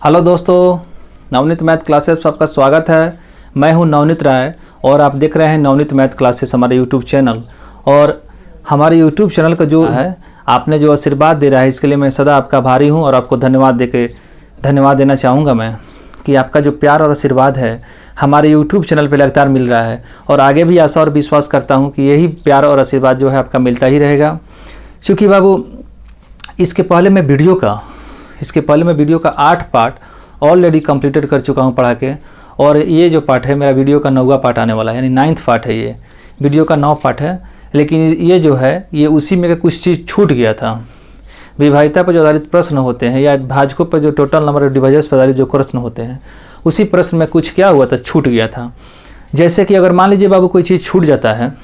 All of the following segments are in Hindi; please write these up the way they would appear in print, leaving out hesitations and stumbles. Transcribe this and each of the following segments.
हेलो दोस्तों, नवनीत मैथ क्लासेस पर आपका स्वागत है। मैं हूं नवनीत राय और आप देख रहे हैं नवनीत मैथ क्लासेस हमारे यूट्यूब चैनल। और हमारे यूट्यूब चैनल का जो है आपने जो आशीर्वाद दे रहा है इसके लिए मैं सदा आपका आभारी हूं और आपको धन्यवाद देना चाहूँगा मैं कि आपका जो प्यार और आशीर्वाद है हमारे यूट्यूब चैनल पर लगातार मिल रहा है और आगे भी आशा और विश्वास करता हूँ कि यही प्यार और आशीर्वाद जो है आपका मिलता ही रहेगा। क्योंकि बाबू इसके पहले मैं वीडियो का 8 पार्ट ऑलरेडी कंप्लीटेड कर चुका हूं पढ़ा के, और ये जो पार्ट है मेरा वीडियो का 9वां पार्ट आने वाला है, यानी 9th पार्ट है। ये वीडियो का 9 पार्ट है, लेकिन ये जो है ये उसी में कुछ चीज़ छूट गया था। विभाज्यता पर जो आधारित प्रश्न होते हैं या भाजकों पर जो टोटल नंबर ऑफ डिवाइजर्स पर आधारित जो प्रश्न होते हैं उसी प्रश्न में कुछ क्या हुआ था, छूट गया था। जैसे कि अगर मान लीजिए बाबू कोई चीज़ छूट जाता है,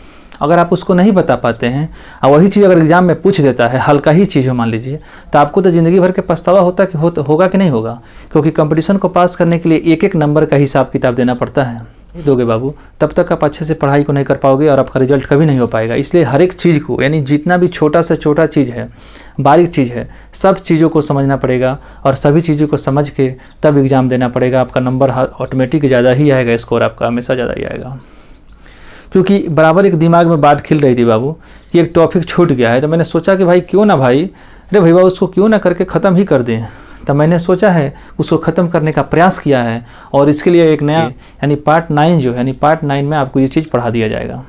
अगर आप उसको नहीं बता पाते हैं और वही चीज़ अगर एग्जाम में पूछ देता है, हल्का ही चीज़ हो मान लीजिए, तो आपको तो ज़िंदगी भर के पछतावा होगा कि नहीं होगा। क्योंकि कंपटीशन को पास करने के लिए एक एक नंबर का हिसाब किताब देना पड़ता है। नहीं दोगे बाबू तब तक आप अच्छे से पढ़ाई को नहीं कर पाओगे और आपका रिजल्ट कभी नहीं हो पाएगा। इसलिए हर एक चीज़ को, यानी जितना भी छोटा से छोटा चीज़ है, बारीक चीज़ है, सब चीज़ों को समझना पड़ेगा और सभी चीज़ों को समझ के तब एग्ज़ाम देना पड़ेगा। आपका नंबर ऑटोमेटिक ज़्यादा ही आएगा, स्कोर आपका हमेशा ज़्यादा ही आएगा। क्योंकि बराबर एक दिमाग में बात खिल रही थी बाबू कि एक टॉपिक छूट गया है, तो मैंने सोचा कि भाई क्यों ना अरे भैया उसको क्यों ना करके ख़त्म ही कर दें। तो मैंने सोचा है उसको ख़त्म करने का प्रयास किया है और इसके लिए एक नया यानी पार्ट 9 जो है, यानी पार्ट 9 में आपको ये चीज़ पढ़ा दिया जाएगा।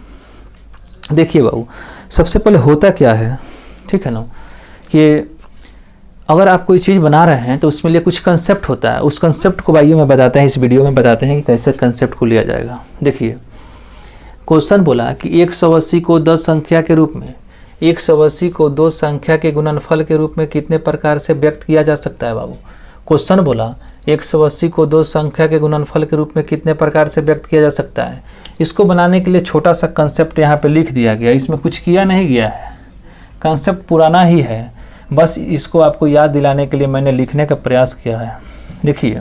देखिए बाबू, सबसे पहले होता क्या है, ठीक है ना, कि अगर आप कोई चीज़ बना रहे हैं तो उसमें लिए कुछ कंसेप्ट होता है। उस कंसेप्ट को भाइयों में बताते हैं, इस वीडियो में बताते हैं कि कैसे कंसेप्ट को लिया जाएगा। देखिए क्वेश्चन बोला कि 180 को 10 संख्या के रूप में, 180 को 2 संख्या के गुणनफल के रूप में कितने प्रकार से व्यक्त किया जा सकता है बाबू। क्वेश्चन बोला 180 को 2 संख्या के गुणनफल के रूप में कितने प्रकार से व्यक्त किया जा सकता है। इसको बनाने के लिए छोटा सा कंसेप्ट यहाँ पे लिख दिया गया, इसमें कुछ किया नहीं गया है, कंसेप्ट पुराना ही है, बस इसको आपको याद दिलाने के लिए मैंने लिखने का प्रयास किया है। देखिए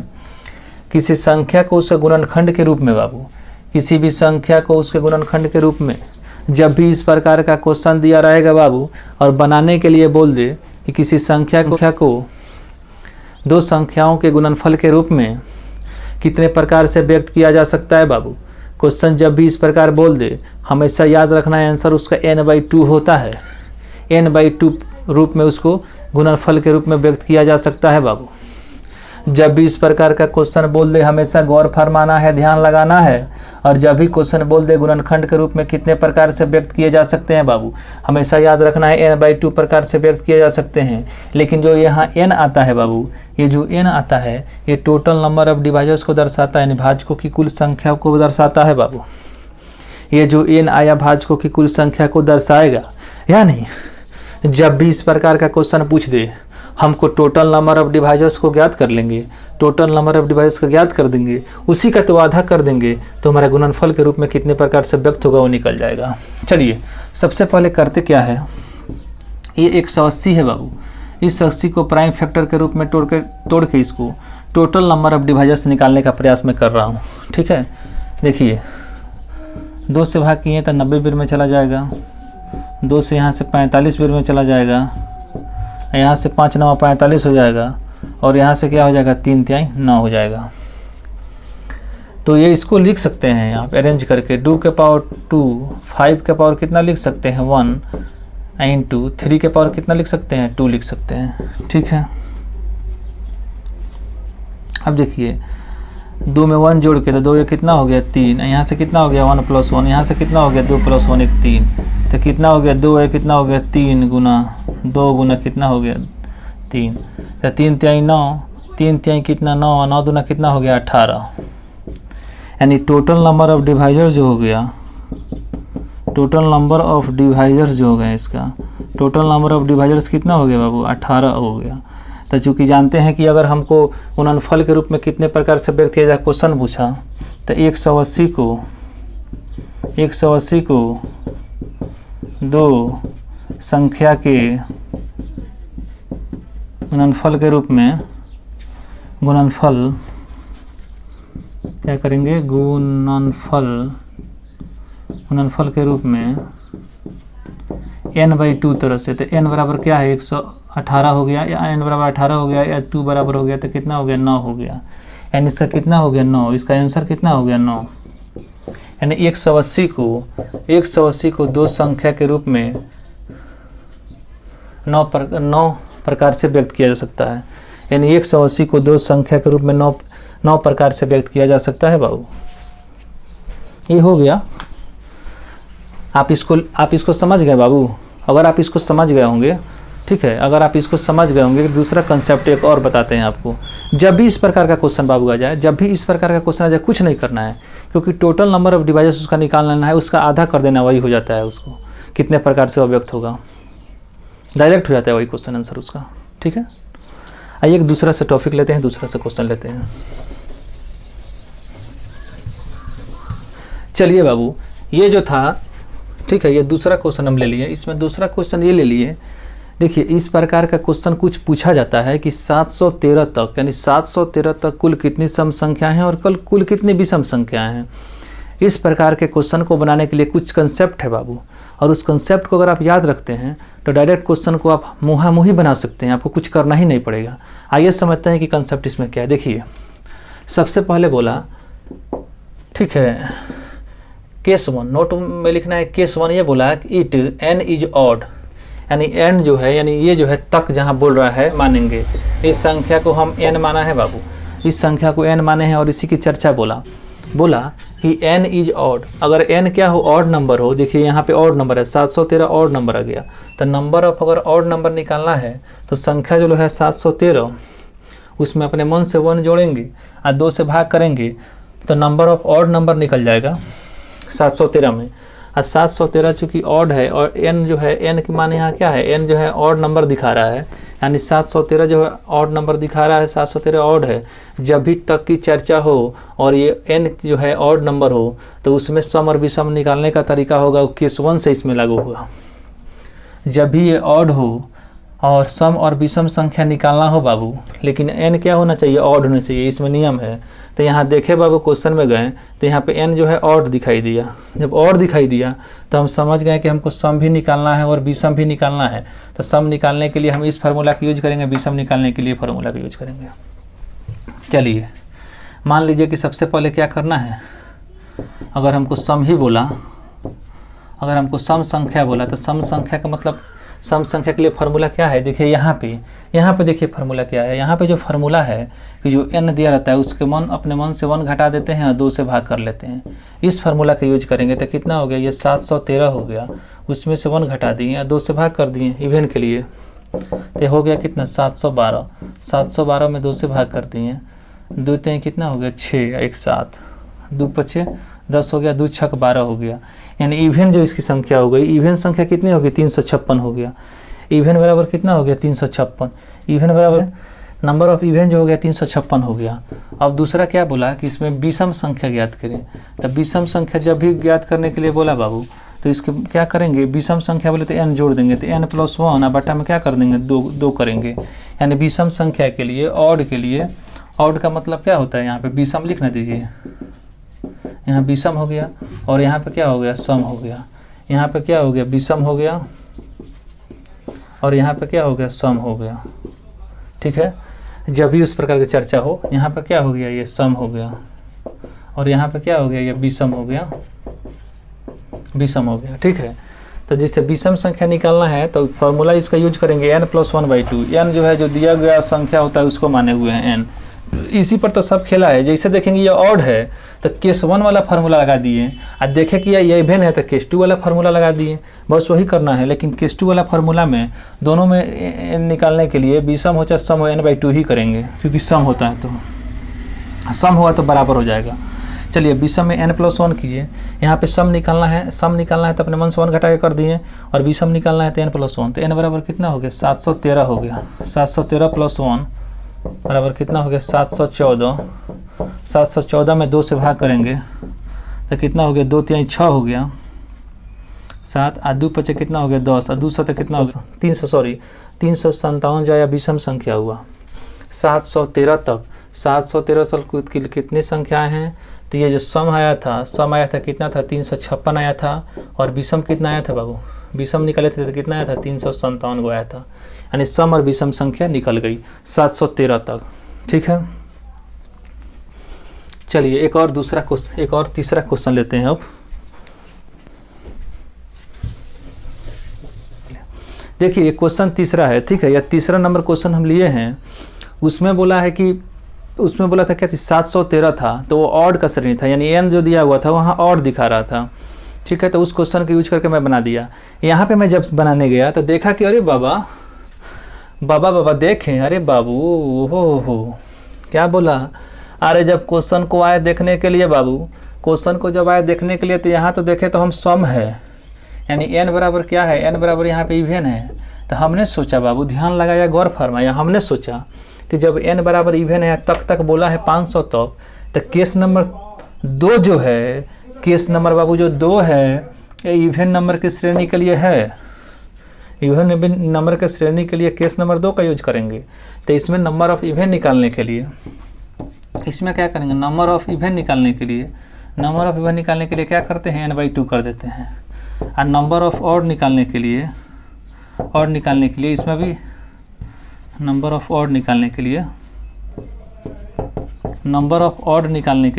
किसी संख्या को उसके गुणनखंड के रूप में बाबू, किसी भी संख्या को उसके गुणनखंड के रूप में जब भी इस प्रकार का क्वेश्चन दिया रहेगा बाबू और बनाने के लिए बोल दे कि किसी संख्या को 2 संख्याओं के गुणनफल के रूप में कितने प्रकार से व्यक्त किया जा सकता है बाबू। क्वेश्चन जब भी इस प्रकार बोल दे, हमेशा याद रखना है आंसर उसका n/2 होता है। n/2 रूप में उसको गुणनफल के रूप में व्यक्त किया जा सकता है बाबू। जब भी इस प्रकार का क्वेश्चन बोल दे हमेशा गौर फरमाना है, ध्यान लगाना है। और जब भी क्वेश्चन बोल दे गुणनखंड के रूप में कितने प्रकार से व्यक्त किए जा सकते हैं बाबू, हमेशा याद रखना है n/2 प्रकार से व्यक्त किए जा सकते हैं। लेकिन जो यहाँ n आता है बाबू, ये जो n आता है ये टोटल नंबर ऑफ डिवाइजर्स को दर्शाता है, यानी भाजकों की कुल संख्या को दर्शाता है बाबू। ये जो n आया भाजकों की कुल संख्या को दर्शाएगा। यानी जब भी इस प्रकार का क्वेश्चन पूछ दे, हमको टोटल नंबर ऑफ डिवाइजर्स को ज्ञात कर लेंगे, टोटल नंबर ऑफ डिवाइजर्स को ज्ञात कर देंगे, उसी का तो आधा कर देंगे तो हमारा गुणनफल के रूप में कितने प्रकार से व्यक्त होगा वो निकल जाएगा। चलिए सबसे पहले करते क्या है, ये 180 है बाबू, इस 80 को प्राइम फैक्टर के रूप में तोड़ के इसको टोटल नंबर ऑफ डिवाइजर्स निकालने का प्रयास मैं कर रहा हूँ। ठीक है, देखिए 2 से भाग किए तो 90 बिर में चला जाएगा, 2 से यहाँ से 45 बिर में चला जाएगा, यहाँ से 5 9 45 हो जाएगा और यहाँ से क्या हो जाएगा 3 3 9 हो जाएगा। तो ये इसको लिख सकते हैं आप अरेंज करके 2 के पावर 2, 5 के पावर कितना लिख सकते हैं 1 इंटू 3 के पावर कितना लिख सकते हैं 2 लिख सकते हैं। ठीक है, अब देखिए 2 में 1 जोड़ के तो 2 ये कितना हो गया 3, यहाँ से कितना हो गया 1 + 1, यहाँ से कितना हो गया 2 + 1 1 3, तो कितना हो गया 2 है कितना हो गया 3 गुना 2 गुना कितना हो गया 3, तो 3 3 9, 3 3 कितना 9, 9 दूना कितना हो गया 18। यानी टोटल नंबर ऑफ डिवाइजर्स जो हो गया, टोटल नंबर ऑफ डिवाइजर्स जो हो गया, इसका टोटल नंबर ऑफ डिवाइजर्स कितना हो गया बाबू 18 हो गया। तो चूँकि जानते हैं कि अगर हमको गुणनफल के रूप में कितने प्रकार से व्यक्त किया जाए क्वेश्चन पूछा, तो 180 को 2 संख्या के गुणनफल के रूप में, गुणनफल क्या करेंगे, गुणनफल के रूप में n/2 तरह से, तो n बराबर क्या है 118 हो गया, या n बराबर 18 हो गया, या 2 बराबर हो गया, तो कितना हो गया 9 हो गया। यानी इसका कितना हो गया 9, इसका आंसर कितना हो गया 9। यानी 180 को दो संख्या के रूप में 9 प्रकार से व्यक्त किया जा सकता है। यानी 180 को दो संख्या के रूप में 9 प्रकार से व्यक्त किया जा सकता है बाबू। ये हो गया। आप इसको समझ गए बाबू। अगर आप इसको समझ गए होंगे, ठीक है, अगर आप इसको समझ गए होंगे, दूसरा कंसेप्ट एक और बताते हैं आपको। जब भी इस प्रकार का क्वेश्चन बाबू आ जाए, जब भी इस प्रकार का क्वेश्चन आ जाए, कुछ नहीं करना है, क्योंकि टोटल नंबर ऑफ डिवाइसेस उसका निकालना है, उसका आधा कर देना, वही हो जाता है। उसको कितने प्रकार से वो व्यक्त होगा, डायरेक्ट हो जाता है वही क्वेश्चन आंसर उसका। ठीक है, आइए एक दूसरा से टॉपिक लेते हैं, दूसरा से क्वेश्चन लेते हैं। चलिए बाबू, ये जो था, ठीक है, ये दूसरा क्वेश्चन हम ले लिए। इसमें दूसरा क्वेश्चन ये ले लिए, देखिए इस प्रकार का क्वेश्चन कुछ पूछा जाता है कि 713 तक, यानी 713 तक कुल कितनी सम संख्याएं हैं और कुल कितनी विषम संख्याएं हैं। इस प्रकार के क्वेश्चन को बनाने के लिए कुछ कंसेप्ट है बाबू, और उस कंसेप्ट को अगर आप याद रखते हैं तो डायरेक्ट क्वेश्चन को आप मुँहामुही बना सकते हैं, आपको कुछ करना ही नहीं पड़ेगा। आइए समझते हैं कि कंसेप्ट इसमें क्या है। देखिए सबसे पहले बोला, ठीक है, केस 1, नोट में लिखना है केस 1, ये बोला कि इट n इज ऑड, यानी n जो है, यानी ये जो है तक जहाँ बोल रहा है मानेंगे, इस संख्या को हम n माना है बाबू, इस संख्या को n माने हैं, और इसी की चर्चा बोला कि n इज ऑड। अगर n क्या हो, ऑड नंबर हो, देखिए यहाँ पे ऑड नंबर है, 713 ऑड नंबर आ गया, तो नंबर ऑफ अगर ऑड नंबर निकालना है तो संख्या जो है 713, उसमें अपने मन से 1 जोड़ेंगे और 2 से भाग करेंगे तो नंबर ऑफ ऑड नंबर निकल जाएगा 713 में। और 713 चूँकि ऑड है, और n जो है, n के माने यहाँ क्या है, n जो है ऑड नंबर दिखा रहा है, यानी 713 जो है ऑड नंबर दिखा रहा है, 713 ऑड है। जब भी तक की चर्चा हो और ये n जो है ऑड नंबर हो, तो उसमें सम और विषम निकालने का तरीका होगा, केस 1 से इसमें लागू होगा। जब भी ये ऑड हो और सम और विषम संख्या निकालना हो बाबू, लेकिन n क्या होना चाहिए, ऑड होना चाहिए, इसमें नियम है। तो यहाँ देखे बाबू, क्वेश्चन में गए तो यहाँ पे n जो है ऑड दिखाई दिया। जब ऑड दिखाई दिया तो हम समझ गए कि हमको सम भी निकालना है और विषम भी निकालना है। तो सम निकालने के लिए हम इस फार्मूला का यूज करेंगे, विषम निकालने के लिए फार्मूला का यूज करेंगे। चलिए मान लीजिए कि सबसे पहले क्या करना है, अगर हमको सम ही बोला, अगर हमको सम संख्या बोला, तो सम संख्या का मतलब, सम संख्या के लिए फार्मूला क्या है, देखिए यहाँ पे देखिए फार्मूला क्या है। यहाँ पे जो फार्मूला है कि जो n दिया रहता है उसके अपने मन से 1 घटा देते हैं और 2 से भाग कर लेते हैं। इस फार्मूला का यूज करेंगे तो कितना हो गया, ये 713 हो गया, उसमें से 1 घटा दिए और 2 से भाग कर दिए इवेन के लिए, तो हो गया कितना 712। 712 में 2 से भाग कर दिए, 2 3 कितना हो गया 6, 1 7, 2 5 10 हो गया, 2 6 12 हो गया। यानी इवेन जो इसकी संख्या हो गई, इवेन संख्या कितनी होगी 356 हो गया। इवेन बराबर कितना हो गया 356, इवेन बराबर नंबर ऑफ इवेन जो हो गया 356 हो गया। अब दूसरा क्या बोला कि इसमें विषम संख्या ज्ञात करें। तब विषम संख्या जब भी ज्ञात करने के लिए बोला बाबू, तो इसके क्या करेंगे, विषम संख्या बोले तो n जोड़ देंगे, तो n + 1 और बटा में क्या कर देंगे 2 करेंगे। यानी विषम संख्या के लिए, ऑड के लिए, ऑड का मतलब क्या होता है, यहाँ पे विषम लिखना दीजिए, यहाँ विषम हो गया, और यहाँ पे क्या हो गया सम हो गया, यहाँ पे क्या हो गया विषम हो गया, और यहाँ पे क्या हो गया सम हो गया। ठीक है, जब भी उस प्रकार की चर्चा हो, यहाँ पे क्या हो गया ये सम हो गया, और यहाँ पे क्या हो गया ये विषम हो गया, विषम हो गया। ठीक है, तो जिससे विषम संख्या निकालना है तो फॉर्मूला इसका यूज करेंगे n + 1/2। n जो है जो दिया गया संख्या होता है उसको माने हुए हैं n। इसी पर तो सब खेला है। जैसे देखेंगे ये ऑड है तो केस 1 वाला फार्मूला लगा दिए, और देखें कि ये इवेन है तो केस 2 वाला फार्मूला लगा दिए, बस वही करना है। लेकिन केस 2 वाला फार्मूला में दोनों में n निकालने के लिए विषम हो चाहे सम हो n/2 ही करेंगे, क्योंकि सम होता है तो सम हुआ तो बराबर हो जाएगा। चलिए विषम में n + 1 कीजिए, यहाँ पे सम निकालना है, तो अपने मन से 1 घटा के कर दिए, और विषम निकालना है तो n + 1, तो n बराबर कितना हो गया 713 हो गया। 713 + 1 बराबर कितना हो गया 714। 714 में 2 से भाग करेंगे तो कितना हो गया 2 3 6 हो गया, 7 और 2 5 कितना हो गया 10, और 2 7 कितना हो गया 357 जो या विषम संख्या हुआ। 713 तक 713 तक कितनी संख्याएं हैं, तो ये जो सम आया था कितना था 356 आया था, और विषम कितना आया था बाबू विषम निकाले थे तो कितना आया था 357 को आया था, यानी सम और विषम संख्या निकल गई 713 तक। ठीक है, चलिए एक और तीसरा क्वेश्चन लेते हैं अब। देखिए ये क्वेश्चन तीसरा है, ठीक है, यह तीसरा नंबर क्वेश्चन हम लिए हैं। उसमें बोला है कि उसमें बोला था क्या थी 713 था, तो वो ऑड का श्रेणी था, यानी n जो दिया हुआ था वहाँ ऑड दिखा रहा था। ठीक है, तो उस क्वेश्चन को यूज करके मैं बना दिया। यहाँ पे मैं जब बनाने गया तो देखा कि अरे बाबा देखें, अरे बाबू हो क्या बोला, अरे जब क्वेश्चन को आए देखने के लिए बाबू, क्वेश्चन को जब आए देखने के लिए तो यहाँ तो देखे तो हम सम है, यानी n बराबर क्या है, n बराबर यहाँ पे इवन है। तो हमने सोचा बाबू, ध्यान लगाया, गौर फरमाया, हमने सोचा कि जब n बराबर इवन है तक बोला है 500 तक, तो केस नंबर 2 जो है, केस नंबर बाबू जो 2 है इवन नंबर की श्रेणी के लिए है, इवन नंबर के श्रेणी के लिए केस नंबर 2 का यूज करेंगे। तो इसमें नंबर ऑफ इवन निकालने के लिए इसमें क्या करेंगे, नंबर ऑफ इवन निकालने के लिए क्या करते हैं, n/2 कर देते हैं। और नंबर ऑफ ऑड निकालने के लिए इसमें भी नंबर ऑफ ऑड निकालने के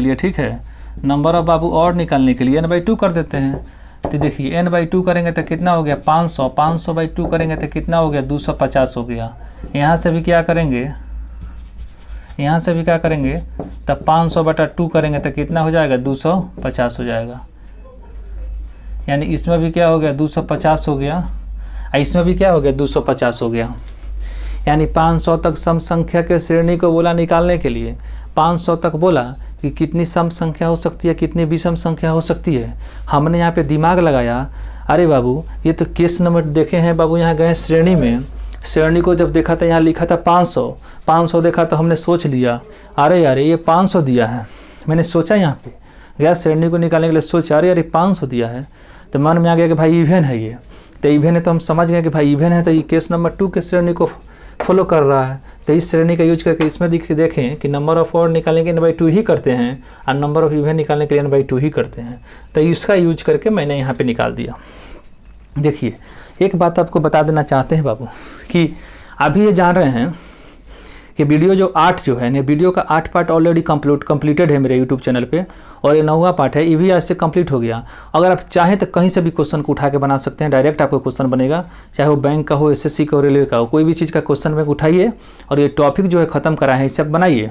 लिए ठीक है, नंबर ऑफ बाबू ऑड निकालने के लिए n/2 कर देते हैं। तो देखिए n/2 करेंगे तो कितना हो गया 500/2 करेंगे तो कितना हो गया 250 हो गया। यहाँ से भी क्या करेंगे तब 500/2 करेंगे तो कितना हो जाएगा 250 हो जाएगा, यानी इसमें भी क्या हो गया 250 हो गया, इसमें भी क्या हो गया 250 हो गया। यानी 500 तक सम संख्या के श्रेणी को बोला निकालने के लिए, 500 तक बोला कि कितनी सम संख्या हो सकती है, कितनी विषम संख्या हो सकती है। हमने यहाँ पे दिमाग लगाया, अरे बाबू ये तो केस नंबर देखे हैं बाबू, यहाँ गए श्रेणी में, श्रेणी को जब देखा था यहाँ लिखा था 500 देखा तो हमने सोच लिया अरे यार ये 500 दिया है। मैंने सोचा यहाँ पे गया श्रेणी को निकालने के लिए, सोचा अरे यार ये 500 दिया है, तो मन में आ गया कि भाई इवन है ये, तो इवन है तो हम समझ गए कि भाई इवन है तो ये केस नंबर 2 के श्रेणी को फॉलो कर रहा है। तो इस श्रेणी का यूज करके इसमें देखें कि नंबर ऑफ ऑड निकालने के n/2 ही करते हैं और नंबर ऑफ इवन निकालने के लिए n/2 ही करते हैं। तो इसका यूज करके मैंने यहाँ पे निकाल दिया। देखिए एक बात आपको बता देना चाहते हैं बाबू कि अभी ये जान रहे हैं कि वीडियो जो 8 जो है, वीडियो का 8 पार्ट ऑलरेडी कंप्लीटेड है मेरे यूट्यूब चैनल पे, और ये 9वां पार्ट है, ये भी आज से कंप्लीट हो गया। अगर आप चाहें तो कहीं से भी क्वेश्चन को उठा के बना सकते हैं, डायरेक्ट आपको क्वेश्चन बनेगा, चाहे वो बैंक का हो, SSC का हो, रेलवे का हो, कोई भी चीज़ का क्वेश्चन बैंक उठाइए और ये टॉपिक जो है ख़त्म करा है इसे आप बनाइए।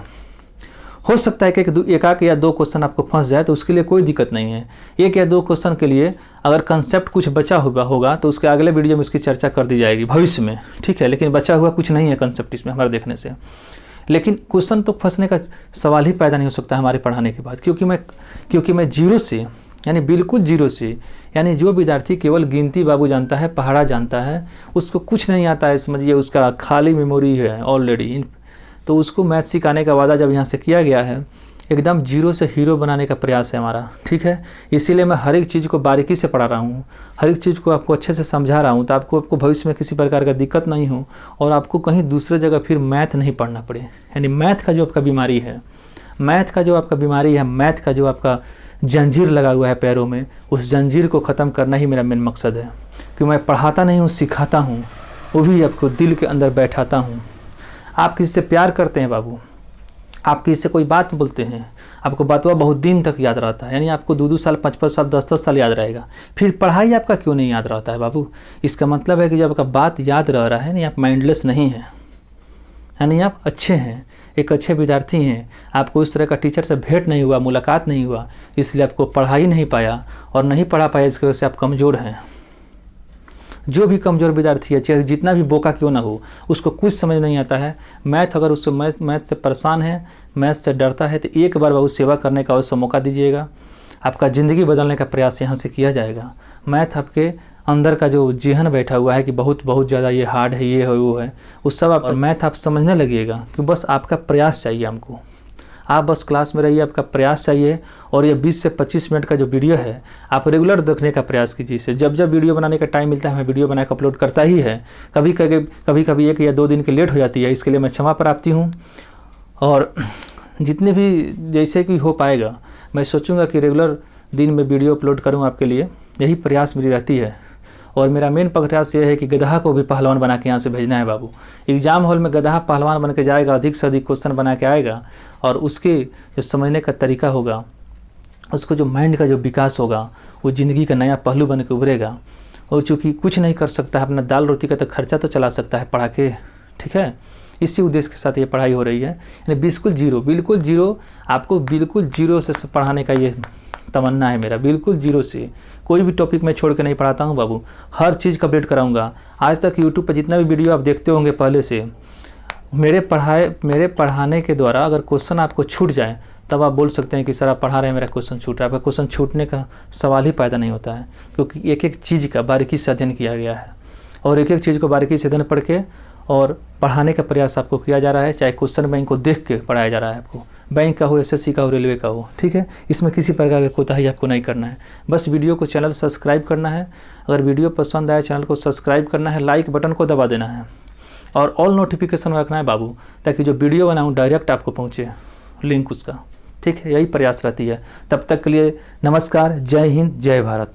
हो सकता है कि एक या 2 क्वेश्चन आपको फंस जाए तो उसके लिए कोई दिक्कत नहीं है। 1 या 2 क्वेश्चन के लिए अगर कंसेप्ट कुछ बचा हुआ होगा तो उसके अगले वीडियो में उसकी चर्चा कर दी जाएगी भविष्य में, ठीक है। लेकिन बचा हुआ कुछ नहीं है कंसेप्ट इसमें हमारे देखने से, लेकिन क्वेश्चन तो फंसने का सवाल ही पैदा नहीं हो सकता हमारे पढ़ाने के बाद, क्योंकि मैं जीरो से, यानी बिल्कुल जीरो से, यानी जो विद्यार्थी केवल गिनती बाबू जानता है, पहाड़ा जानता है, उसको कुछ नहीं आता है, समझिए उसका खाली मेमोरी है ऑलरेडी, तो उसको मैथ सिखाने का वादा जब यहाँ से किया गया है, एकदम जीरो से हीरो बनाने का प्रयास है हमारा, ठीक है। इसीलिए मैं हर एक चीज़ को बारीकी से पढ़ा रहा हूँ, हर एक चीज़ को आपको अच्छे से समझा रहा हूँ, तो आपको भविष्य में किसी प्रकार का दिक्कत नहीं हो और आपको कहीं दूसरे जगह फिर मैथ नहीं पढ़ना पड़े। यानी मैथ का जो आपका बीमारी है, मैथ का जो आपका जंजीर लगा हुआ है पैरों में, उस जंजीर को ख़त्म करना ही मेरा मेन मकसद है। कि मैं पढ़ाता नहीं हूँ, सिखाता हूँ, वो भी आपको दिल के अंदर बैठाता हूँ। आप किसी से प्यार करते हैं बाबू, आप किसी से कोई बात बोलते हैं, आपको बातवा बहुत दिन तक याद रहता है, यानी आपको 2-2 साल, 5-5 साल, 10-10 साल याद रहेगा। फिर पढ़ाई आपका क्यों नहीं याद रहता है बाबू? इसका मतलब है कि जब आपका बात याद रह रहा है, यानी आप माइंडलेस नहीं हैं, यानी आप अच्छे हैं, एक अच्छे विद्यार्थी हैं। आपको उस तरह का टीचर से भेंट नहीं हुआ, मुलाकात नहीं हुआ, इसलिए आपको पढ़ा ही नहीं पाया और नहीं पढ़ा पाया, इसकी वजह से आप कमज़ोर हैं। जो भी कमज़ोर विद्यार्थी है, चाहे जितना भी बोका क्यों ना हो, उसको कुछ समझ नहीं आता है मैथ, अगर उसको मैथ से परेशान है, मैथ से डरता है, तो एक बार बाबू सेवा करने का उससे मौका दीजिएगा, आपका ज़िंदगी बदलने का प्रयास यहाँ से किया जाएगा। मैथ आपके अंदर का जो जेहन बैठा हुआ है कि बहुत ज़्यादा ये हार्ड है, ये है, वो है, उस सब आप मैथ आप समझने लगिएगा कि बस आपका प्रयास चाहिए हमको। आप बस क्लास में रहिए, आपका प्रयास चाहिए। और ये 20 से 25 मिनट का जो वीडियो है, आप रेगुलर देखने का प्रयास कीजिए इसे। जब वीडियो बनाने का टाइम मिलता है, मैं वीडियो बना कर अपलोड करता ही है। कभी 1 या 2 दिन की लेट हो जाती है, इसके लिए मैं क्षमा प्राप्ति हूँ। और जितने भी जैसे कि हो पाएगा, मैं सोचूंगा कि रेगुलर दिन में वीडियो अपलोड करूँ आपके लिए, यही प्रयास मेरी रहती है। और मेरा मेन प्रयास ये है कि गधा को भी पहलवान बना के यहाँ से भेजना है बाबू। एग्जाम हॉल में गधा पहलवान बन के जाएगा, अधिक से अधिक क्वेश्चन बना के आएगा और उसके जो समझने का तरीका होगा, उसको जो माइंड का जो विकास होगा, वो ज़िंदगी का नया पहलू बन के उभरेगा। और चूँकि कुछ नहीं कर सकता है, अपना दाल रोटी का तो खर्चा तो चला सकता है पढ़ा के, ठीक है। इसी उद्देश्य के साथ ये पढ़ाई हो रही है, यानी बिल्कुल जीरो, आपको बिल्कुल जीरो से पढ़ाने का ये तमन्ना है मेरा, बिल्कुल जीरो से। कोई भी टॉपिक मैं छोड़ के नहीं पढ़ाता हूँ बाबू, हर चीज़ कंप्लीट कराऊंगा। आज तक यूट्यूब पर जितना भी वीडियो आप देखते होंगे पहले से, मेरे पढ़ाने के द्वारा अगर क्वेश्चन आपको छूट जाए तब आप बोल सकते हैं कि सर आप पढ़ा रहे हैं, मेरा क्वेश्चन छूट रहा है। आपका क्वेश्चन छूटने का सवाल ही पैदा नहीं होता है, क्योंकि एक एक चीज़ का बारीकी से अध्ययन किया गया है और एक एक चीज़ को बारीकी से अध्ययन पढ़ के और पढ़ाने का प्रयास आपको किया जा रहा है। चाहे क्वेश्चन बैंक को देख के पढ़ाया जा रहा है आपको, बैंक का हो, SSC का हो, रेलवे का हो, ठीक है। इसमें किसी प्रकार का कोताही आपको नहीं करना है। बस वीडियो को चैनल सब्सक्राइब करना है, अगर वीडियो पसंद आए चैनल को सब्सक्राइब करना है, लाइक बटन को दबा देना है और ऑल नोटिफिकेशन रखना है बाबू, ताकि जो वीडियो बनाऊँ डायरेक्ट आपको पहुँचे लिंक उसका, ठीक है। यही प्रयास रहती है। तब तक के लिए नमस्कार, जय हिंद, जय भारत।